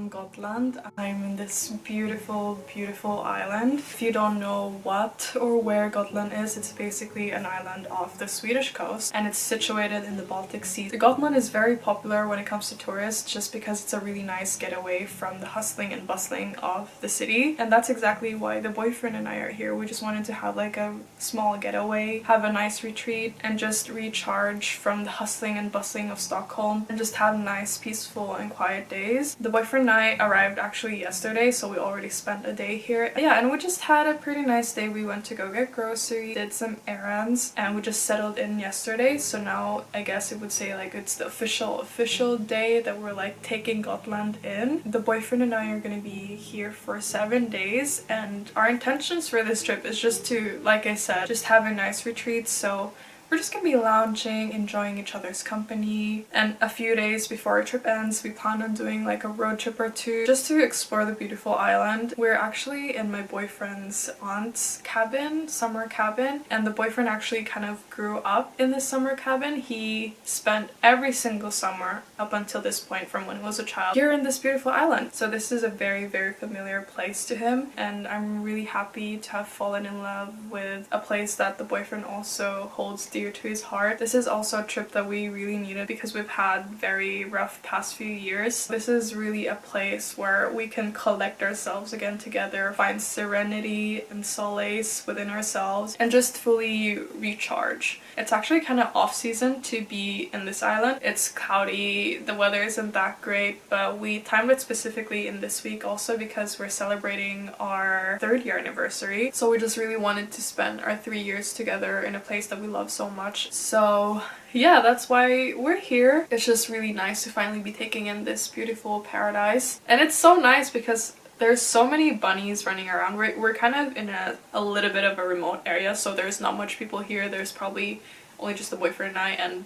from Godland. I'm in this beautiful, beautiful island. If you don't know what or where Godland is, it's basically an island off the Swedish coast and it's situated in the Baltic Sea. The Godland is very popular when it comes to tourists just because it's a really nice getaway from the hustling and bustling of the city. And that's exactly why the boyfriend and I are here. We just wanted to have like a small getaway, have a nice retreat, and just recharge from the hustling and bustling of Stockholm and just have nice, peaceful and quiet days. The boyfriend and I arrived actually yesterday, so we already spent a day here. Yeah, and we just had a pretty nice day. We went to go get groceries, did some errands, and we just settled in yesterday. So now I guess it would say like it's the official day that we're like taking Godland in. The boyfriend and I are gonna be here for 7 days, and our intentions for this trip is just to, like I said, just have a nice retreat. So we're just gonna be lounging, enjoying each other's company, and a few days before our trip ends, we plan on doing like a road trip or two just to explore the beautiful island. We're actually in my boyfriend's aunt's cabin, summer cabin, and the boyfriend actually kind of grew up in this summer cabin. He spent every single summer up until this point from when he was a child here in this beautiful island. So this is a very, very familiar place to him, and I'm really happy to have fallen in love with a place that the boyfriend also holds dear to his heart. This is also a trip that we really needed because we've had very rough past few years. This is really a place where we can collect ourselves again together, find serenity and solace within ourselves, and just fully recharge. It's actually kind of off season to be in this island. It's cloudy, the weather isn't that great, but we timed it specifically in this week also because we're celebrating our 3rd year anniversary. So we just really wanted to spend our 3 years together in a place that we love so much. So yeah, that's why we're here. It's just really nice to finally be taking in this beautiful paradise. And it's so nice because there's so many bunnies running around. We're kind of in a little bit of a remote area, so there's not much people here. There's probably only just the boyfriend and I and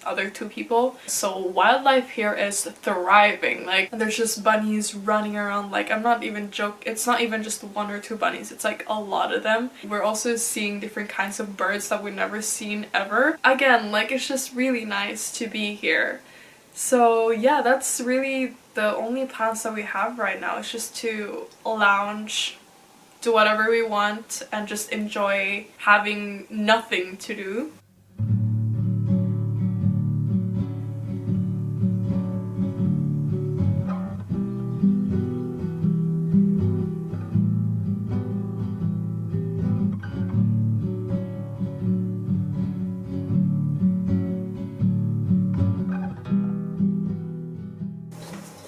other 2 people. So wildlife here is thriving. Like, there's just bunnies running around. Like, I'm not even joking. It's not even just 1 or 2 bunnies. It's like a lot of them. We're also seeing different kinds of birds that we've never seen ever. Again, like, it's just really nice to be here. So yeah, that's really the only plans that we have right now. It's just to lounge, do whatever we want, and just enjoy having nothing to do.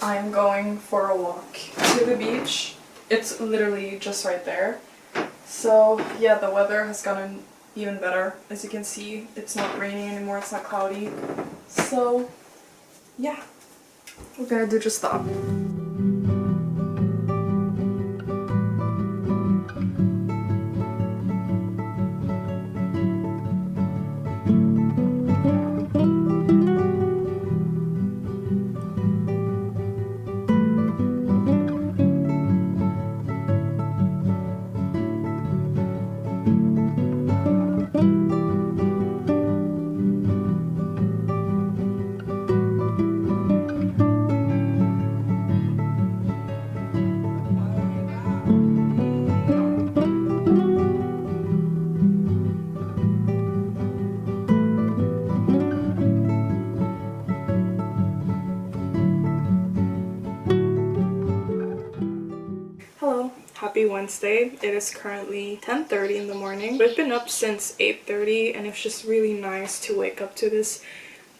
I'm going for a walk to the beach. It's literally just right there. So yeah, the weather has gotten even better. As you can see, it's not raining anymore, it's not cloudy. So yeah, we're gonna do just that. Happy Wednesday. It is currently 10:30 in the morning. We've been up since 8:30 and it's just really nice to wake up to this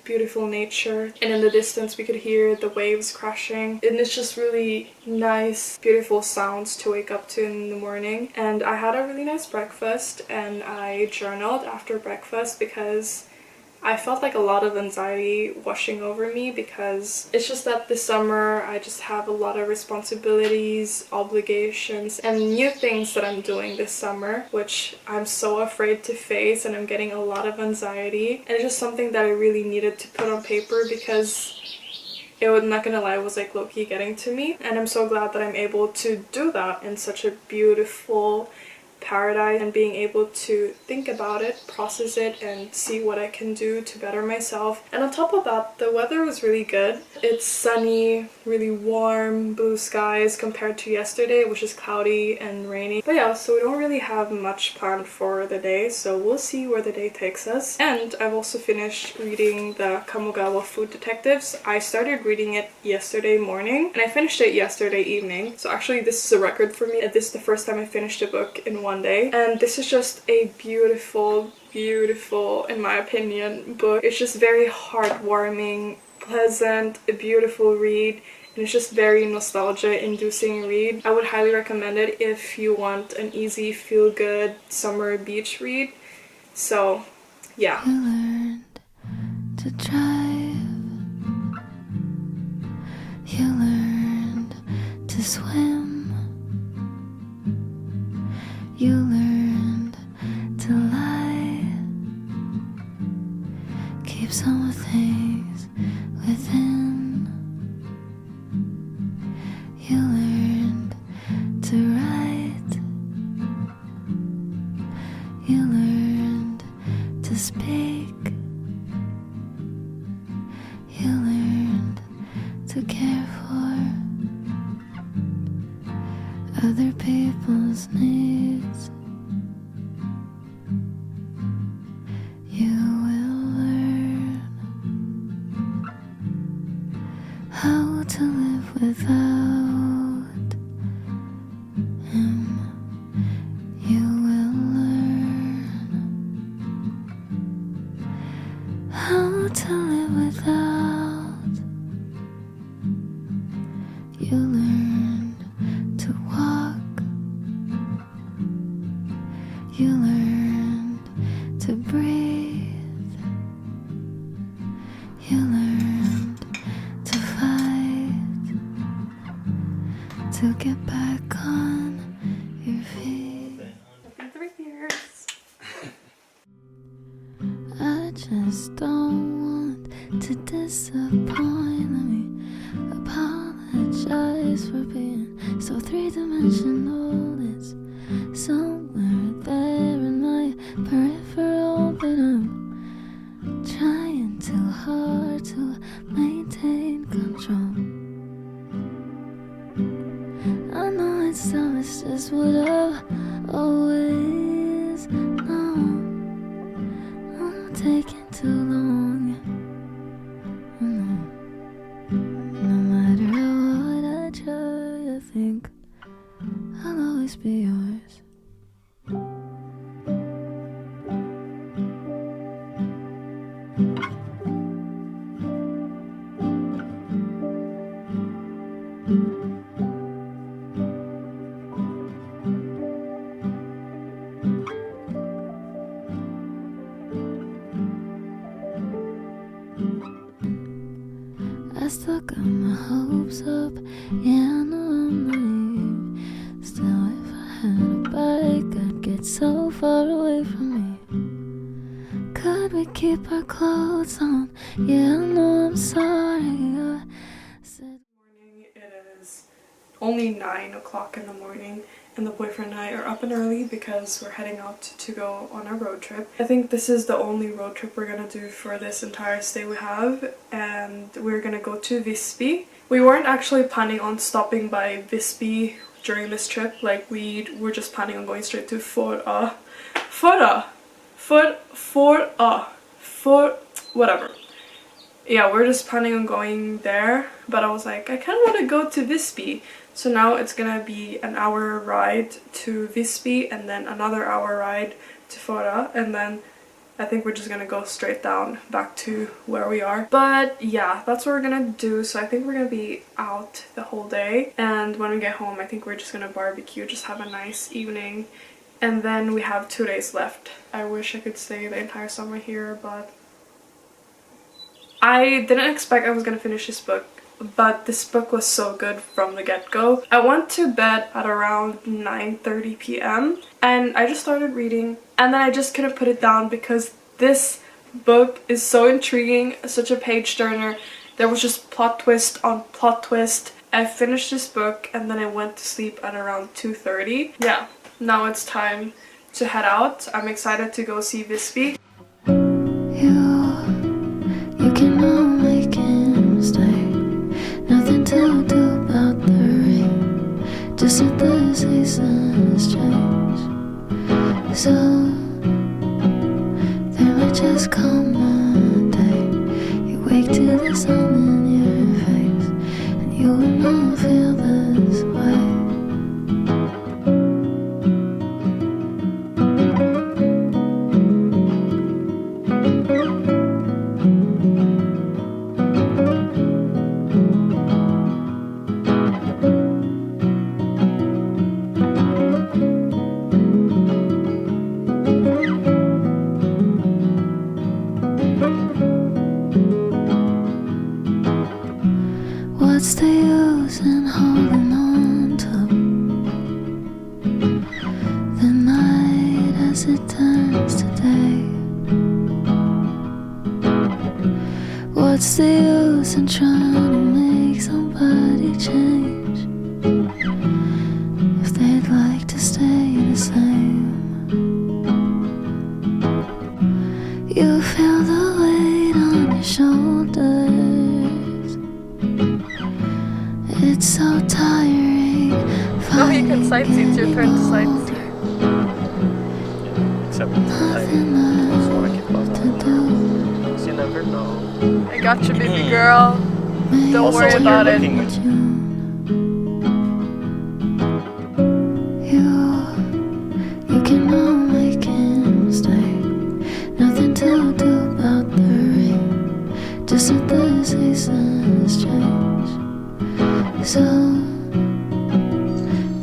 beautiful nature. And in the distance we could hear the waves crashing, and it's just really nice, beautiful sounds to wake up to in the morning. And I had a really nice breakfast and I journaled after breakfast because I felt like a lot of anxiety washing over me because it's just that this summer I just have a lot of responsibilities, obligations, and new things that I'm doing this summer, which I'm so afraid to face, and I'm getting a lot of anxiety. And it's just something that I really needed to put on paper because it was, not gonna lie, it was like low-key getting to me. And I'm so glad that I'm able to do that in such a beautiful paradise, and being able to think about it, process it, and see what I can do to better myself. And on top of that, the weather was really good. It's sunny, really warm, blue skies compared to yesterday, which is cloudy and rainy. But yeah, so we don't really have much planned for the day, so we'll see where the day takes us. And I've also finished reading the Kamogawa Food Detectives. I started reading it yesterday morning and I finished it yesterday evening. So actually this is a record for me. This is the first time I finished a book in one day. And this is just a beautiful, in my opinion, book. It's just very heartwarming, pleasant, a beautiful read. And it's just very nostalgia-inducing read. I would highly recommend it if you want an easy, feel-good summer beach read. So, yeah. You learned to drive. You learned to swim. You learned to lie. Keep some of things within. You learned to write. You learned to speak. You learned to care for other people's needs. You will learn how to live without him. You will learn how to live without. You learned to walk. You learned to breathe. You learned to fight, to get back on your feet. Happy 3 years. I just don't want to disappoint. Let me apologize for being so three-dimensional. It's somewhere there in my peripheral, but I'm trying too hard to maintain control. I know it's just what I've always known. I'm taking too long. No matter how hard I try, I think I'll always be yours. I still got my hopes up, yeah, I know I'm naive. Still, if I had a bike, I'd get so far away from me. Could we keep our clothes on? Yeah, I know I'm sorry. I said Morning, it is only 9 o'clock in the morning, and the boyfriend and I are up and early because we're heading out to go on a road trip. I think this is the only road trip we're gonna do for this entire stay we have, and we're gonna go to Visby. We weren't actually planning on stopping by Visby during this trip. Like, we were just planning on going straight to whatever. Yeah, we're just planning on going there, but I was like, I kind of want to go to Visby. So now it's gonna be an hour ride to Visby and then another hour ride to Fora, and then I think we're just gonna go straight down back to where we are. But yeah, that's what we're gonna do. So I think we're gonna be out the whole day, and when we get home I think we're just gonna barbecue, just have a nice evening, and then we have 2 days left. I wish I could stay the entire summer here, but I didn't expect I was gonna finish this book, but this book was so good from the get-go. I went to bed at around 9:30 p.m. and I just started reading, and then I just couldn't put it down because this book is so intriguing, such a page turner. There was just plot twist on plot twist. I finished this book and then I went to sleep at around 2:30. Yeah, now it's time to head out. I'm excited to go see Visby. You cannot make him stay. Nothing to do about the rain. Just that the seasons change. So there might just come a day you wake to the sun in your face, and you will not feel this way. What's the use in holding on to the night as it turns to day? What's the use in trying to make somebody change if they'd like to stay the same? You feel the weight on your shoulders. It's so tiring. No, you can sightsee. It's your turn to sightsee. Except I just want to keep up because you never know. I got you, baby girl. Don't Also, worry when about you're it. looking at You cannot make him stay. Nothing to do about the rain. Just that the seasons change. So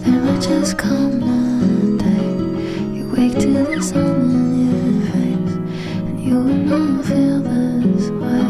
there might just come a day you wake to the sun in your face, and you will not feel this way.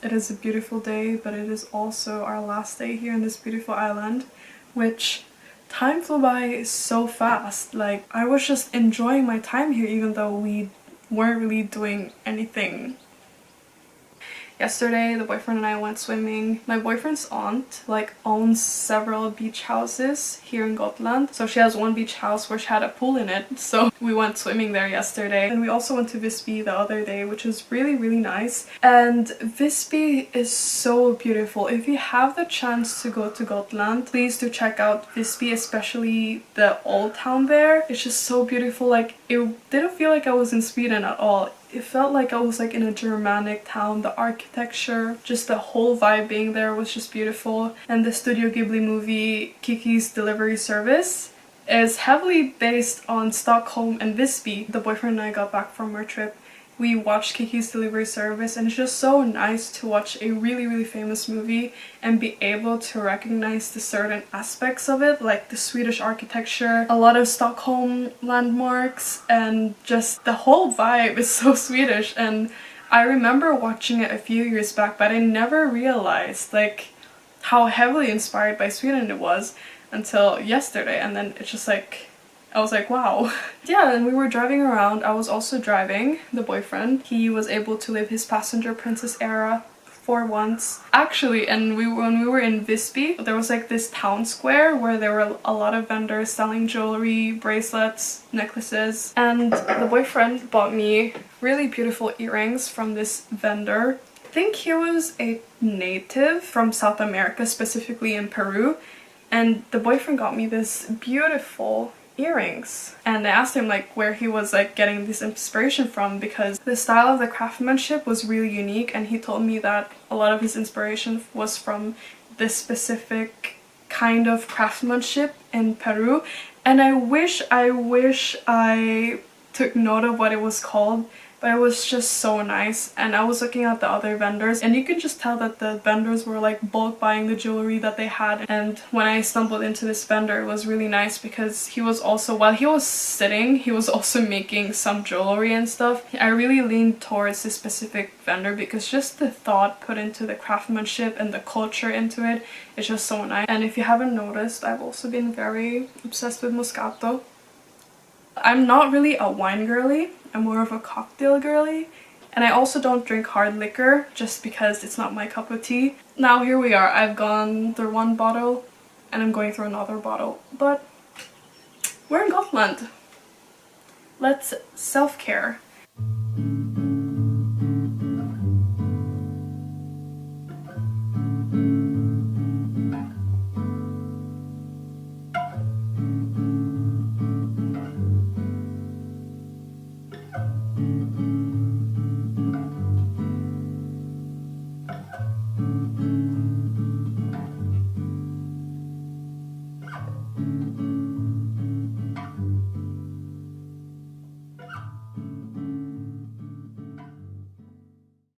It is a beautiful day, but it is also our last day here in this beautiful island, which time flew by so fast. Like, I was just enjoying my time here even though we weren't really doing anything. Yesterday, the boyfriend and I went swimming. My boyfriend's aunt owns several beach houses here in Godland. So she has one beach house where she had a pool in it. So we went swimming there yesterday. And we also went to Visby the other day, which was really, really nice. And Visby is so beautiful. If you have the chance to go to Godland, please do check out Visby, especially the old town there. It's just so beautiful. Like, it didn't feel like I was in Sweden at all. It felt like I was in a Germanic town. The architecture, just the whole vibe being there was just beautiful. And the Studio Ghibli movie Kiki's Delivery Service is heavily based on Stockholm and Visby. The boyfriend and I got back from our trip. We watched Kiki's Delivery Service, and it's just so nice to watch a really, really famous movie and be able to recognize the certain aspects of it, like the Swedish architecture, a lot of Stockholm landmarks, and just the whole vibe is so Swedish. And I remember watching it a few years back, but I never realized how heavily inspired by Sweden it was until yesterday, and then it's just I was like, wow. Yeah, and we were driving around. I was also driving, the boyfriend. He was able to live his passenger princess era for once. Actually, and when we were in Visby, there was this town square where there were a lot of vendors selling jewelry, bracelets, necklaces. And the boyfriend bought me really beautiful earrings from this vendor. I think he was a native from South America, specifically in Peru. And the boyfriend got me this beautiful earrings, and I asked him like where he was like getting this inspiration from, because the style of the craftsmanship was really unique, and he told me that a lot of his inspiration was from this specific kind of craftsmanship in Peru. And I wish I took note of what it was called, but it was just so nice. And I was looking at the other vendors, and you could just tell that the vendors were like bulk buying the jewelry that they had. And when I stumbled into this vendor, it was really nice because he was also, while he was sitting, he was also making some jewelry and stuff. I really leaned towards this specific vendor because just the thought put into the craftsmanship and the culture into it is just so nice. And if you haven't noticed, I've also been very obsessed with Moscato. I'm not really a wine girly, I'm more of a cocktail girly, and I also don't drink hard liquor just because it's not my cup of tea. Now here we are, I've gone through one bottle and I'm going through another bottle, but we're in Godland. Let's self-care.